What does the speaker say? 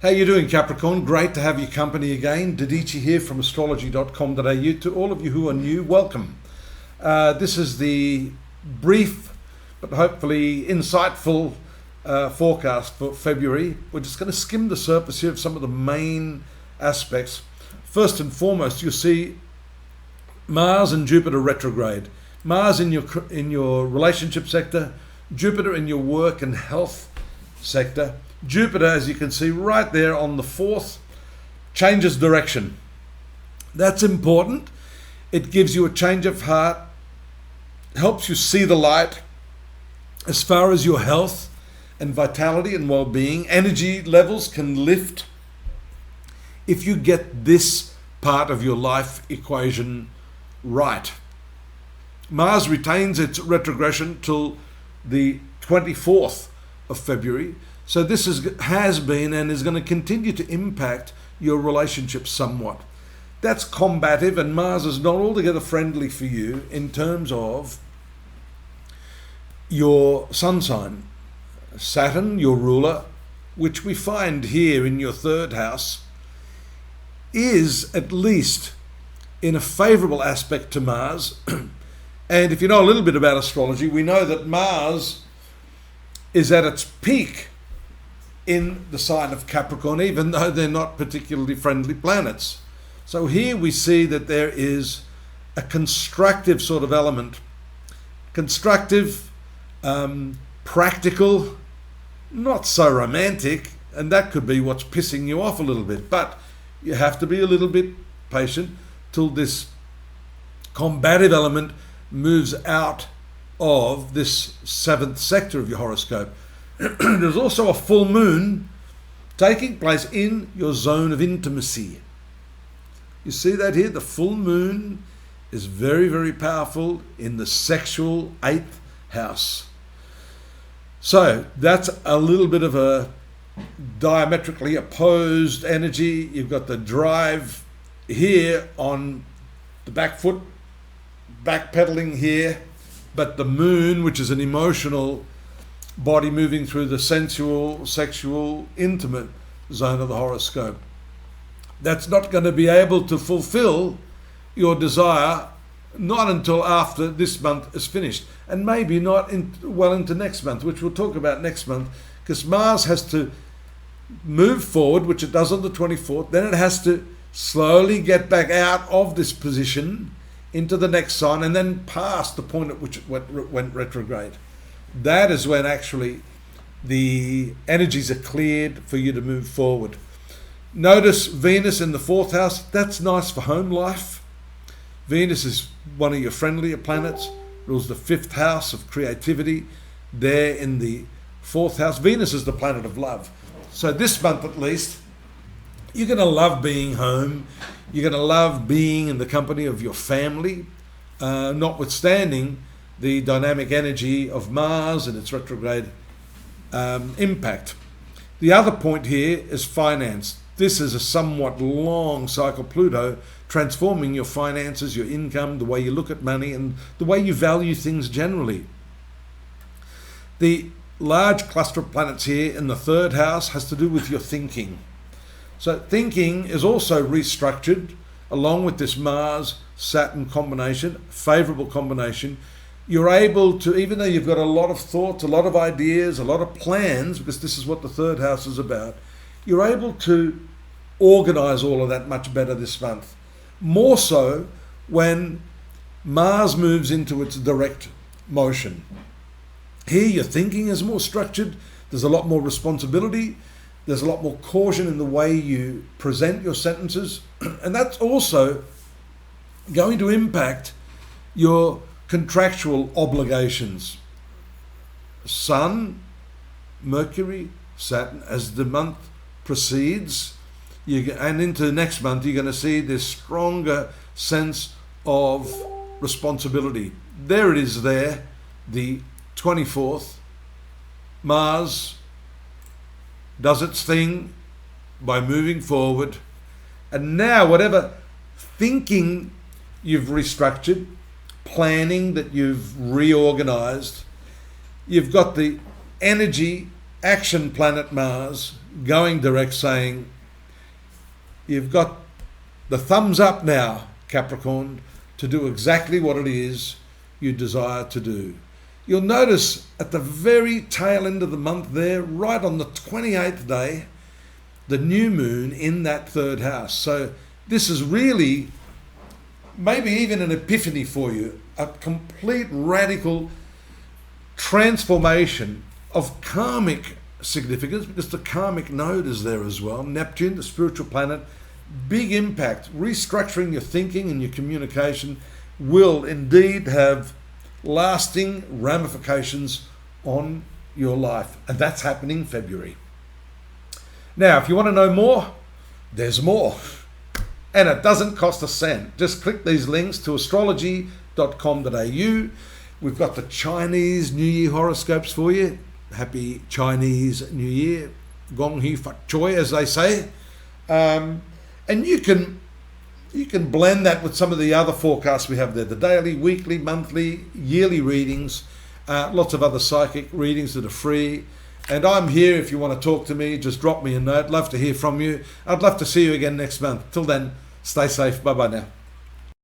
How you doing, Capricorn? Great to have your company again. Didici here from astrology.com.au. To all of you who are new, welcome. This is the brief but hopefully insightful forecast for February. We're just going to skim the surface here of some of the main aspects. First and foremost, you'll see Mars and Jupiter retrograde. Mars in your relationship sector, Jupiter in your work and health sector. Jupiter, as you can see right there on the 4th, changes direction. That's important. It gives you a change of heart, helps you see the light as far as your health and vitality and well-being. Energy levels can lift if you get this part of your life equation right. Mars retains its retrogression till the 24th of February. So this has been and is going to continue to impact your relationship somewhat. That's combative, and Mars is not altogether friendly for you in terms of your sun sign. Saturn, your ruler, which we find here in your 3rd house, is at least in a favorable aspect to Mars. And if you know a little bit about astrology, we know that Mars is at its peak in the sign of Capricorn, even though they're not particularly friendly planets. So here we see that there is a constructive sort of element. Constructive, practical, not so romantic, and that could be what's pissing you off a little bit. But you have to be a little bit patient till this combative element moves out of this 7th sector of your horoscope. There's also a full moon taking place in your zone of intimacy. You see that here? The full moon is very, very powerful in the sexual 8th house. So that's a little bit of a diametrically opposed energy. You've got the drive here on the back foot, backpedaling here, but the moon, which is an emotional body moving through the sensual, sexual, intimate zone of the horoscope. That's not going to be able to fulfill your desire, not until after this month is finished, and maybe not well into next month, which we'll talk about next month, because Mars has to move forward, which it does on the 24th, then it has to slowly get back out of this position into the next sign, and then past the point at which it went retrograde. That is when actually the energies are cleared for you to move forward. Notice Venus in the 4th house. That's nice for home life. Venus is one of your friendlier planets, rules the 5th house of creativity. There in the 4th house, Venus is the planet of love. So this month at least, you're going to love being home. You're going to love being in the company of your family, notwithstanding the dynamic energy of Mars and its retrograde impact. The other point here is finance. This is a somewhat long cycle, Pluto, transforming your finances, your income, the way you look at money, and the way you value things generally. The large cluster of planets here in the 3rd house has to do with your thinking. So thinking is also restructured along with this Mars-Saturn combination, favorable combination. You're able to, even though you've got a lot of thoughts, a lot of ideas, a lot of plans, because this is what the 3rd house is about, you're able to organize all of that much better this month. More so when Mars moves into its direct motion. Here your thinking is more structured, there's a lot more responsibility, there's a lot more caution in the way you present your sentences, and that's also going to impact your contractual obligations. Sun, Mercury, Saturn, as the month proceeds, and into next month, you're going to see this stronger sense of responsibility. There it is there, the 24th. Mars does its thing by moving forward. And now whatever thinking you've restructured, planning that you've reorganized, you've got the energy action planet Mars going direct, saying, you've got the thumbs up now, Capricorn, to do exactly what it is you desire to do. You'll notice at the very tail end of the month there, right on the 28th day, the new moon in that third house. So this is really maybe even an epiphany for you, a complete radical transformation of karmic significance, because the karmic node is there as well. Neptune, the spiritual planet, big impact. Restructuring your thinking and your communication will indeed have lasting ramifications on your life, and that's happening in February. Now, if you want to know more, there's more, and it doesn't cost a cent. Just click these links to astrology.com.au. We've got the Chinese New Year horoscopes for you. Happy Chinese New Year, Gong Hee Fat Choi, as they say, and you can blend that with some of the other forecasts we have there, the daily, weekly, monthly, yearly readings, lots of other psychic readings that are free. And I'm here if you want to talk to me. Just drop me a note. Love to hear from you. I'd love to see you again next month. Till then, stay safe. Bye-bye now.